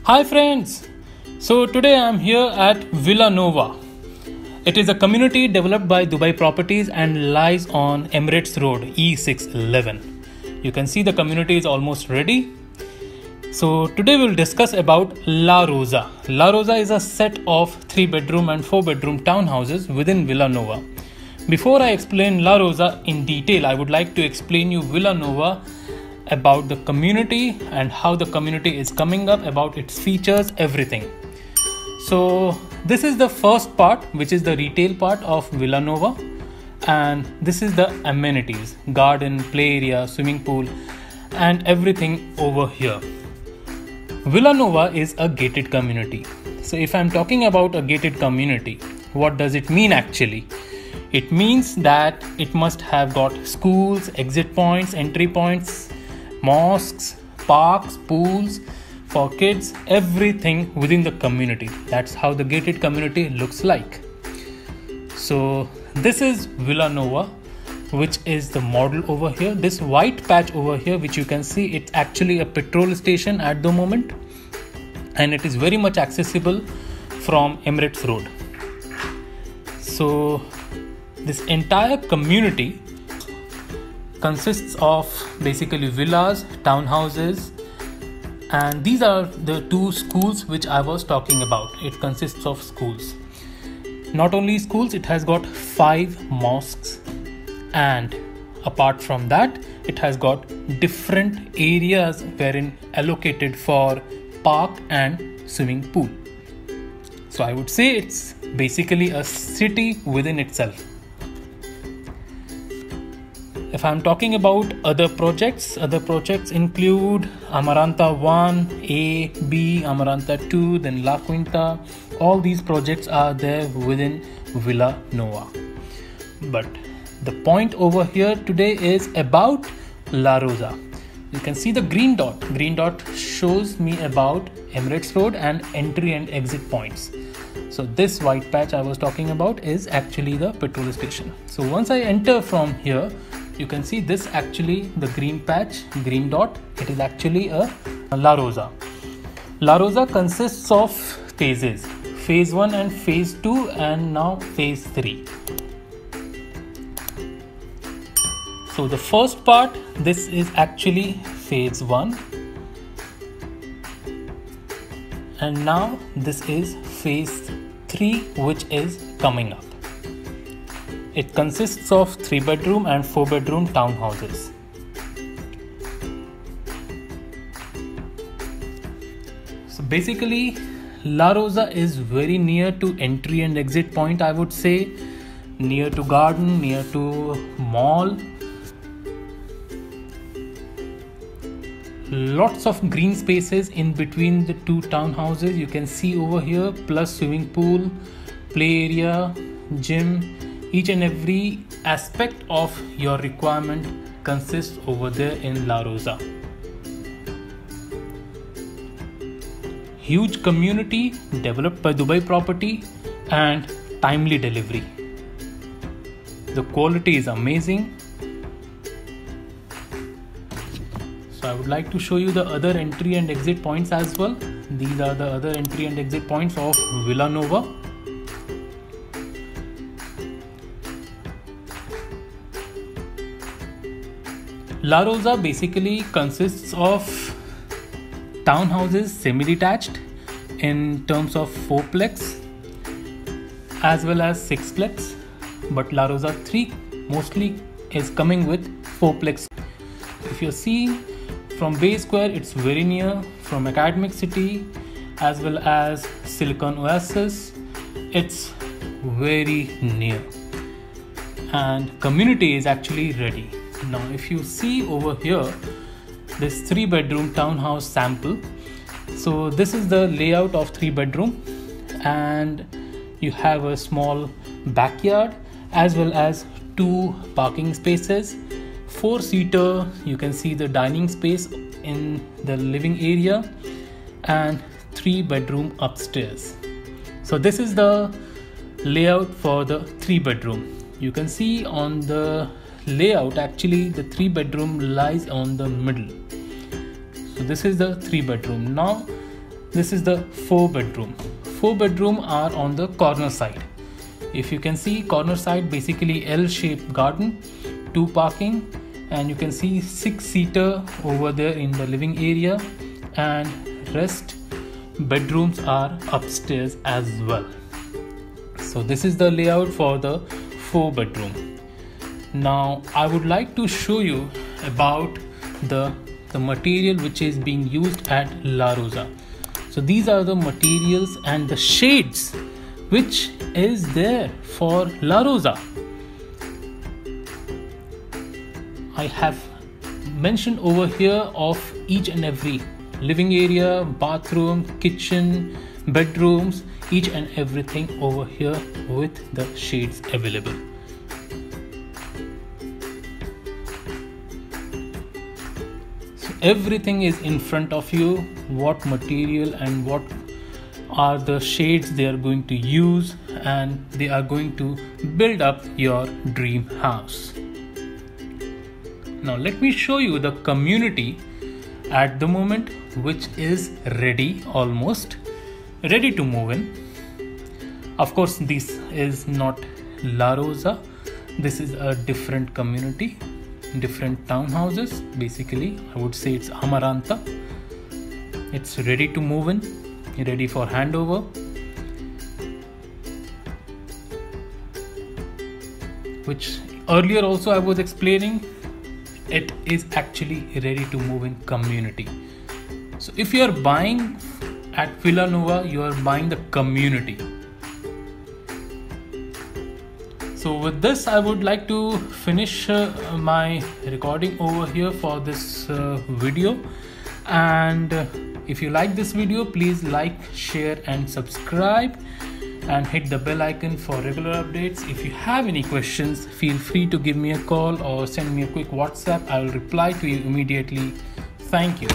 Hi friends! So today I am here at Villa Nova. It is a community developed by Dubai Properties and lies on Emirates Road E611. You can see the community is almost ready. So today we will discuss about La Rosa. La Rosa is a set of 3-bedroom and 4-bedroom townhouses within Villa Nova. Before I explain La Rosa in detail, I would like to explain you Villa Nova, about the community and how the community is coming up, about its features, everything. So this is the first part, which is the retail part of Villa Nova, and this is the amenities: garden, play area, swimming pool, and everything over here. Villa Nova is a gated community. So if I'm talking about a gated community, what does it mean actually? It means that it must have got schools, exit points, entry points, mosques, parks, pools for kids, everything within the community. That's how the gated community looks like. So this is Villa Nova, which is the model over here. This white patch over here, which you can see, it's actually a petrol station at the moment, and it is very much accessible from Emirates Road. So this entire community consists of basically villas, townhouses, and these are the two schools which I was talking about. It consists of schools. Not only schools, it has got 5 mosques, and apart from that, it has got different areas wherein allocated for park and swimming pool. So I would say it's basically a city within itself. If I'm talking about other projects include Amaranta 1, A, B, Amaranta 2, then La Quinta. All these projects are there within Villa Nova. But the point over here today is about La Rosa. You can see the green dot. Green dot shows me about Emirates Road and entry and exit points. So this white patch I was talking about is actually the petrol station. So once I enter from here, you can see this actually, the green patch, green dot, it is actually a La Rosa. La Rosa consists of phases, phase 1 and phase 2, and now phase 3. So the first part, this is actually phase 1, and now this is phase 3, which is coming up. It consists of 3-bedroom and 4-bedroom townhouses. So basically, La Rosa is very near to entry and exit point, I would say, near to garden, near to mall. Lots of green spaces in between the two townhouses, you can see over here, plus swimming pool, play area, gym. Each and every aspect of your requirement consists over there in La Rosa. Huge community developed by Dubai Property and timely delivery. The quality is amazing. So I would like to show you the other entry and exit points as well. These are the other entry and exit points of Villa Nova. La Rosa basically consists of townhouses semi-detached in terms of 4-plex as well as 6-plex, but La Rosa 3 mostly is coming with 4-plex. If you see from Bay Square, it's very near. From Academic City as well as Silicon Oasis, it's very near, and community is actually ready. Now if you see over here, this 3-bedroom townhouse sample. So this is the layout of 3-bedroom, and you have a small backyard as well as 2 parking spaces, 4-seater. You can see the dining space in the living area, and 3-bedroom upstairs. So this is the layout for the 3-bedroom. You can see on the layout, actually the 3-bedroom lies on the middle. So this is the 3-bedroom. Now This is the 4-bedroom. 4-bedroom are on the corner side. If you can see, corner side basically L-shaped garden, 2 parking, and you can see 6-seater over there in the living area, and rest bedrooms are upstairs as well. So this is the layout for the 4-bedroom. Now I would like to show you about the material which is being used at La Rosa. So these are the materials and the shades which is there for La Rosa. I have mentioned over here of each and every living area, bathroom, kitchen, bedrooms, each and everything over here with the shades available. So everything is in front of you, what material and what are the shades they are going to use, and they are going to build up your dream house. Now let me show you the community at the moment, which is ready, almost ready to move in. Of course, this is not La Rosa. This is a different community, different townhouses. Basically, I would say it's Amaranta. It's ready to move in, ready for handover. Which earlier also I was explaining, it is actually ready to move in community. So if you are buying at Villa Nova, you are buying the community. So with this, I would like to finish my recording over here for this video. And if you like this video, please like, share and subscribe, and hit the bell icon for regular updates. If you have any questions, feel free to give me a call or send me a quick WhatsApp. I will reply to you immediately. Thank you.